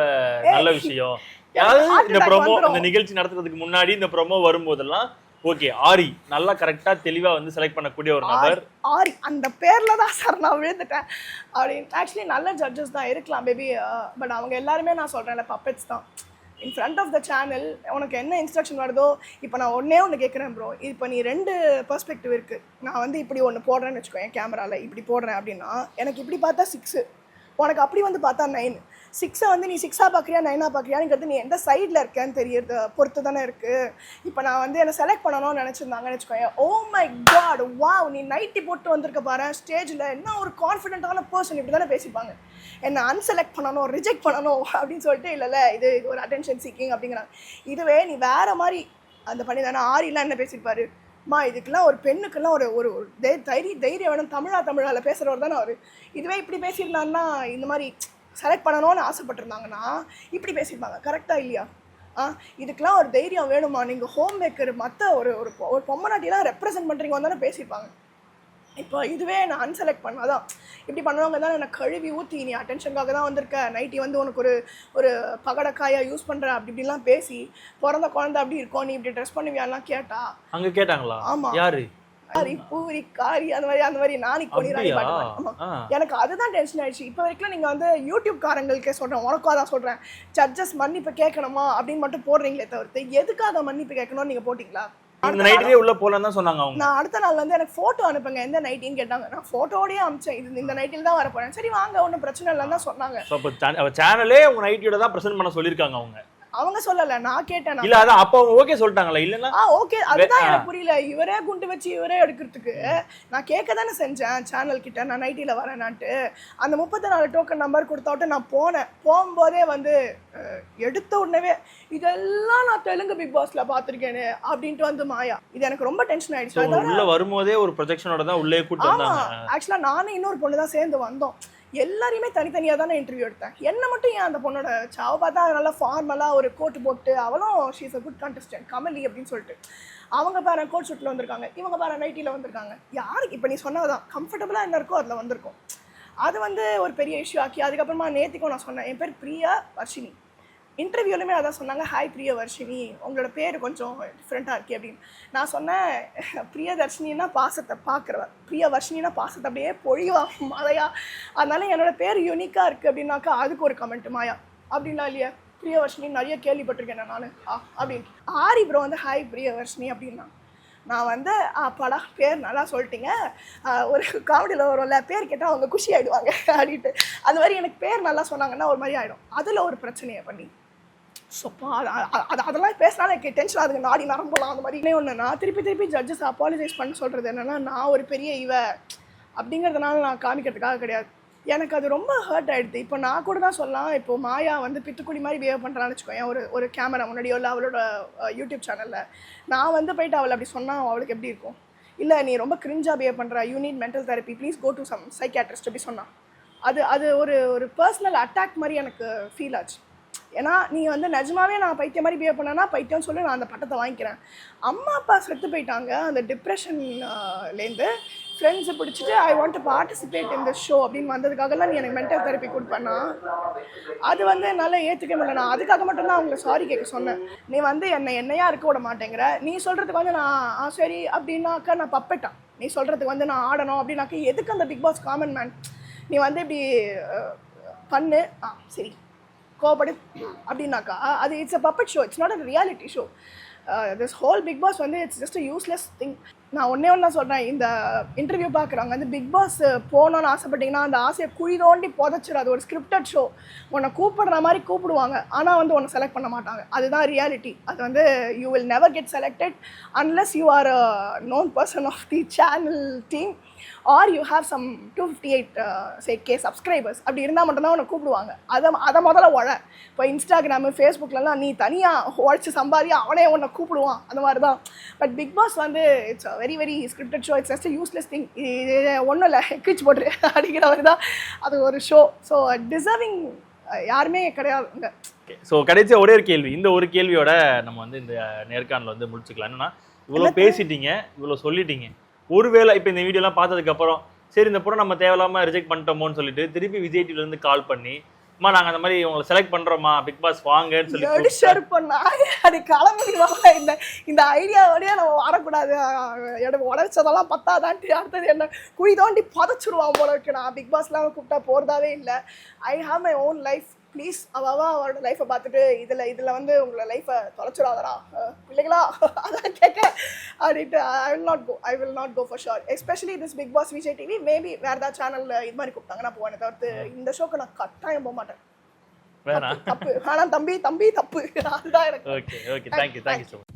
நல்ல விஷயம். அதாவது இந்த ப்ரோமோ, இந்த நிகழ்ச்சி நடத்துறதுக்கு முன்னாடி இந்த ப்ரோமோ வரும்போதெல்லாம் ஓகே ஆரி நல்லா கரெக்டா தெளிவா வந்து செலக்ட் பண்ணக்கூடிய ஒரு நபர். ஆரி அந்த பேர்ல தான் சார் நான் விழுந்துட்டேன் அப்படின்னு. ஆக்சுவலி நல்ல ஜட்ஜஸ் தான் இருக்கலாம் மேபி, பட் அவங்க எல்லாருமே நான் சொல்றேன்ல பப்பெட்ஸ் தான். In front of the channel உனக்கு என்ன இன்ஸ்ட்ரக்ஷன் வருதோ, இப்போ நான் ஒன்று கேட்குறேன் ப்ரோ, இப்போ நீ 2 பெர்ஸ்பெக்டிவ் இருக்குது. நான் வந்து இப்படி ஒன்று போடுறேன்னு வச்சுக்கோ, என் கேமராவில் இப்படி போடுறேன் அப்படின்னா எனக்கு இப்படி பார்த்தா 6, உனக்கு அப்படி வந்து பார்த்தா 9. 6 வந்து நீ 6ஆ பார்க்குறியா 9ஆ பார்க்குறியாங்கிறது நீ எந்த சைடில் இருக்கேன்னு தெரியறது பொறுத்து தானே இருக்குது. இப்போ நான் வந்து என்னை செலக்ட் பண்ணணும்னு நினச்சிருந்தாங்கன்னு வச்சுக்கோங்க, ஓ மை காட் வாவ் நீ நைட்டி போட்டு வந்திருக்க பாரு ஸ்டேஜில், என்ன ஒரு கான்ஃபிடென்ட்டான பர்சன், இப்படி தானே பேசிப்பாங்க. என்னை அன்செலக்ட் பண்ணணும், ரிஜெக்ட் பண்ணணும் அப்படின்னு சொல்லிட்டு இல்லைல்ல இது ஒரு அட்டென்ஷன் சீக்கிங் அப்படிங்கிறாங்க. இதுவே நீ வேறு மாதிரி அந்த பண்ணி தானே ஆரிலாம் என்ன பேசியிருப்பாரு, மா இதுக்கெல்லாம் ஒரு பெண்ணுக்கெல்லாம் ஒரு ஒரு தைரியம் வேணும், தமிழால் பேசுகிறவர் தானே அவர். இதுவே இப்படி பேசியிருந்தாங்கன்னா, இந்த மாதிரி செலக்ட் பண்ணணும்னு ஆசைப்பட்டிருந்தாங்கன்னா இப்படி பேசியிருப்பாங்க. கரெக்டாக இல்லையா? இதுக்கெல்லாம் ஒரு தைரியம் வேணுமா, நீங்கள் ஹோம் மேக்கர் மற்ற ஒரு பொம்மநாட்டிலாம் ரெப்ரசென்ட் பண்ணுறீங்க தானே பேசியிருப்பாங்க. இப்போ இதுவே நான் அன்செலக்ட் பண்ணாதான் இப்படி பண்ணுவாங்க தான் எனக்கு கழுவி ஊற்றி நீ அட்டென்ஷனுக்காக தான் வந்திருக்க, நைட்டி வந்து உனக்கு ஒரு பகடக்காயாக யூஸ் பண்ணுற அப்படி இப்படிலாம் பேசி பிறந்த குழந்தை அப்படி இருக்கும், நீ இப்படி ட்ரெஸ் பண்ணுவியாலாம் கேட்டா அங்கே கேட்டாங்களா? ஆமாம். யாரு? பூரி காரி அந்த மாதிரி நானி கொடிராணி பாட்டு. எனக்கு அதுதான் டென்ஷன் ஆயிடுச்சு. இப்போ வரைக்கும் நீங்க வந்து யூடியூப் காரங்களுக்கே சொல்றேன், உனக்கும் அதான் சொல்றேன், ஜட்ஜஸ் மன்னிப்பு கேட்கணுமா அப்படின்னு மட்டும் போடுறீங்களே தவிர்த்து எதுக்காக மன்னிப்பு கேட்கணும்னு நீங்க போட்டீங்களா? இந்த நைட்லயே உள்ள போலாம் தான் சொன்னாங்க அவங்க. நான் அடுத்த நாள் வந்து எனக்கு போட்டோ அனுப்புங்க எந்த நைட்டின்னு கேட்டாங்க. நான் போட்டோடயே அனுப்பிச்சேன், இது இந்த நைட்டில் தான் வர போறேன். சரி வாங்க ஒன்றும் பிரச்சனை இல்லைன்னு தான் சொன்னாங்க. சேனலே உங்க நைட்டியோட தான் பிரசன்ட் பண்ண சொல்லியிருக்காங்க அவங்க சொல்லல, நான் கேட்டேன். இல்ல அதான் அப்ப அவங்க ஓகே சொல்லிட்டாங்களா? இல்லன்னா ஓகே, அதுதான் எனக்கு புரியல. இவரே குண்டு வச்சு இவரே எடுக்கிறதுக்கு நான் கேட்க தானே செஞ்சேன் சேனல் கிட்ட, நான் நைட்டில வரேனான்ட்டு. அந்த 34 டோக்கன் நம்பர் கொடுத்தாவிட்டு நான் போனேன். போகும்போதே வந்து எடுத்த உடனே இதெல்லாம் நான் தெலுங்கு பிக் பாஸ்ல பாத்திருக்கேன்னு அப்படின்ட்டு வந்து மாயா. இது எனக்கு ரொம்ப டென்ஷன் ஆயிடுச்சு. உள்ள வரும்போதே ஒரு ப்ரொஜெக்ஷனோட தான் உள்ளே கூட்டி வந்தாங்க. ஆக்சுவலா நானும் இன்னொரு பொண்ணு தான் சேர்ந்து வந்தோம். எல்லாரையுமே தனித்தனியாக தானே இன்டர்வியூ எடுத்தேன். என்ன மட்டும் ஏன் அந்த பொண்ணோட சாவை பார்த்தா நல்லா ஃபார்மலாக ஒரு கோட்டு போட்டு, அவளும் she's a good contestant Kamali அப்படின்னு சொல்லிட்டு, அவங்க பாரு கோட் ஷூட்டில் வந்திருக்காங்க, இவங்க பாரு நைட்டியில் வந்திருக்காங்க. யாருக்கு இப்போ நீ சொன்னதான் கம்ஃபர்டபுளாக என்ன இருக்கோ அதில் வந்திருக்கும். அது வந்து ஒரு பெரிய இஷ்யூ ஆக்கி அதுக்கப்புறமா நேத்திக்கும் நான் சொன்னேன், என் பேர் பிரியா வர்ஷினி. இன்டர்வியூலுமே அதான் சொன்னாங்க, ஹாய் பிரியவர்ஷினி, உங்களோட பேர் கொஞ்சம் டிஃப்ரெண்ட்டாக இருக்கே அப்படின்னு. நான் சொன்னேன், பிரியதர்ஷினின்னா பாசத்தை பார்க்குறவ, பிரியவர்ஷினின்னா பாசத்தை அப்படியே பொழிவா மழையா, அதனால என்னோடய பேர் யூனிக்காக இருக்குது அப்படின்னாக்கா அதுக்கு ஒரு கமெண்ட் மாயா அப்படின்னா இல்லையா, பிரியவர்ஷினி நிறைய கேள்விப்பட்டிருக்கேன் நான் அப்படின்ட்டு. ஆரி ப்ரோ வந்து ஹாய் பிரியவர்ஷினி அப்படின்னா நான் வந்து அப்பாடா பேர் நல்லா சொல்லிட்டீங்க, ஒரு காமெடியில் வரும்ல பேர் கேட்டால் அவங்க குஷி ஆகிடுவாங்க அப்படின்ட்டு. அது மாதிரி எனக்கு பேர் நல்லா சொன்னாங்கன்னா ஒரு மாதிரி ஆகிடும். அதில் ஒரு பிரச்சனையை பண்ணி சொப்பா அதெல்லாம் பேசினாலும் எனக்கு டென்ஷன் ஆகுதுங்க, நாடி நரம்பலாம் அந்த மாதிரி. ஒன்று நான் திருப்பி ஜட்ஜஸ் அப்பாலஜைஸ் பண்ண சொல்கிறது என்னென்னா, நான் ஒரு பெரிய அப்படிங்கிறதுனால நான் காமிக்கிறதுக்காக கிடையாது. எனக்கு அது ரொம்ப ஹர்ட் ஆகிடுது. இப்போ நான் கூட தான் சொல்லலாம், இப்போ மாயா வந்து பித்துக்குடி மாதிரி பிஹேவ் பண்ணுறான்னு வச்சுக்கோங்க, ஒரு கேமரா முன்னாடியோ இல்லை அவளோட யூடியூப் சேனலில். நான் வந்து போயிட்டு அவளை அப்படி சொன்னால் அவளுக்கு எப்படி இருக்கும்? இல்லை நீ ரொம்ப கிரிஞ்சாக பிஹேவ் பண்ணுற, you need mental therapy, please go to some psychiatrist அப்படி சொன்னான். அது ஒரு பர்சனல் அட்டாக் மாதிரி எனக்கு ஃபீல் ஆச்சு. ஏன்னா நீ வந்து நிஜமாவே நான் பைத்தியம் மாதிரி பிஹேவ் பண்ணேன்னா பைத்தியம் சொல்லி நான் அந்த பட்டத்தை வாங்கிக்கிறேன். அம்மா அப்பா செத்து போயிட்டாங்க அந்த டிப்ரெஷன்லேருந்து ஃப்ரெண்ட்ஸை பிடிச்சிட்டு I want to participate in this show அப்படின்னு வந்ததுக்காகலாம் நீ எனக்கு மென்டல் தெரப்பி கொடுப்பேன்னா அது வந்து என்னால் ஏற்றுக்க முடியல. நான் அதுக்காக மட்டும்தான் அவங்கள சாரி கேட்க சொன்னேன். நீ வந்து என்னையா இருக்க விட மாட்டேங்கிற, நீ சொல்கிறதுக்கு வந்து நான் சரி அப்படின்னாக்கா நான் பப்பட்டான், நீ சொல்கிறதுக்கு வந்து நான் ஆடணும் அப்படின்னாக்கா எதுக்கு அந்த பிக் பாஸ் காமன் மேன் நீ வந்து இப்படி பண்ணு சரி கோபப்படு அப்படின்னாக்கா அது it's a puppet show, it's not a reality show. This whole Big Boss வந்து it's just a useless thing. நான் ஒன்றே ஒன்று தான் சொல்கிறேன், இந்த இன்டர்வியூ பார்க்குறவங்க வந்து பிக் பாஸ் போகணுன்னு ஆசைப்பட்டீங்கன்னா அந்த ஆசையை குழி தோண்டி புதைச்சிடும். அது ஒரு ஸ்கிரிப்டட் ஷோ, உன்னை கூப்பிடுற மாதிரி கூப்பிடுவாங்க ஆனால் வந்து உன்னை செலக்ட் பண்ண மாட்டாங்க. அதுதான் ரியாலிட்டி. அது வந்து you will never get selected unless you are a known person of the channel team or you have some 258K subscribers. அப்படி இருந்தால் மட்டும்தான் உன்னை கூப்பிடுவாங்க. அதை முதல்ல இப்போ இன்ஸ்டாகிராமு ஃபேஸ்புக்லலாம் நீ தனியாக உழைச்சி சம்பாதி அவனே உன்னை கூப்பிடுவான், அந்த மாதிரி தான். பட் பிக் பாஸ் வந்து it's a very very scripted show, it's just useless thing. இது ஒன்றும் இல்லை, கிழிச்சு போட்டு அடிக்கிற மாதிரி தான் அது ஒரு ஷோ. ஸோ டிசர்விங் யாருமே கிடையாதுங்க. ஸோ கடைசியா ஒரே ஒரு கேள்வி, இந்த ஒரு கேள்வியோட நம்ம வந்து இந்த நேர்காணல் வந்து முடிச்சுக்கலாம். என்னன்னா இவ்வளோ பேசிட்டீங்க, இவ்வளோ சொல்லிட்டீங்க, ஒருவேளை இப்போ இந்த வீடியோலாம் பார்த்ததுக்கு அப்புறம் சரி இந்த புறம் நம்ம தேவையில்லாம ரிஜெக்ட் பண்ணிட்டோமோன்னு சொல்லிட்டு திருப்பி விஜய் டிவில இருந்து கால் பண்ணி அம்மா நாங்க அந்த மாதிரி உங்களை செலக்ட் பண்றோமா பிக் பாஸ் வாங்கன்னு சொல்லி ஷேர் பண்ணா அது கிளம்பிடுவாங்க. இந்த ஐடியாவோடய நம்ம வரக்கூடாது, எனக்கு உடச்சதெல்லாம் பத்தாதான்ட்டு அடுத்தது என்ன குழி தோண்டி புதைச்சிருவான் போல இருக்கு. நான் பிக் பாஸ்லாம் கூப்பிட்டா போறதாவே இல்லை. I have my own life. Please அவரோட லைஃப்பை பார்த்துட்டு இதில் வந்து உங்களை லைஃப்பை தொலைச்சிடாதரா பிள்ளைங்களா அதான் கேட்க அப்படின்ட்டு I will not go for show. Especially this Big Boss Vijay TV. Maybe வேறு ஏதாவது சேனலில் இது மாதிரி கூப்பிட்டாங்க நான் போவேன், தவிர்த்து இந்த ஷோக்கு நான் கட்டாயம் போக மாட்டேன். தப்பு ஆனால் தம்பி தப்பு அதுதான் எனக்கு. Okay thank you so much.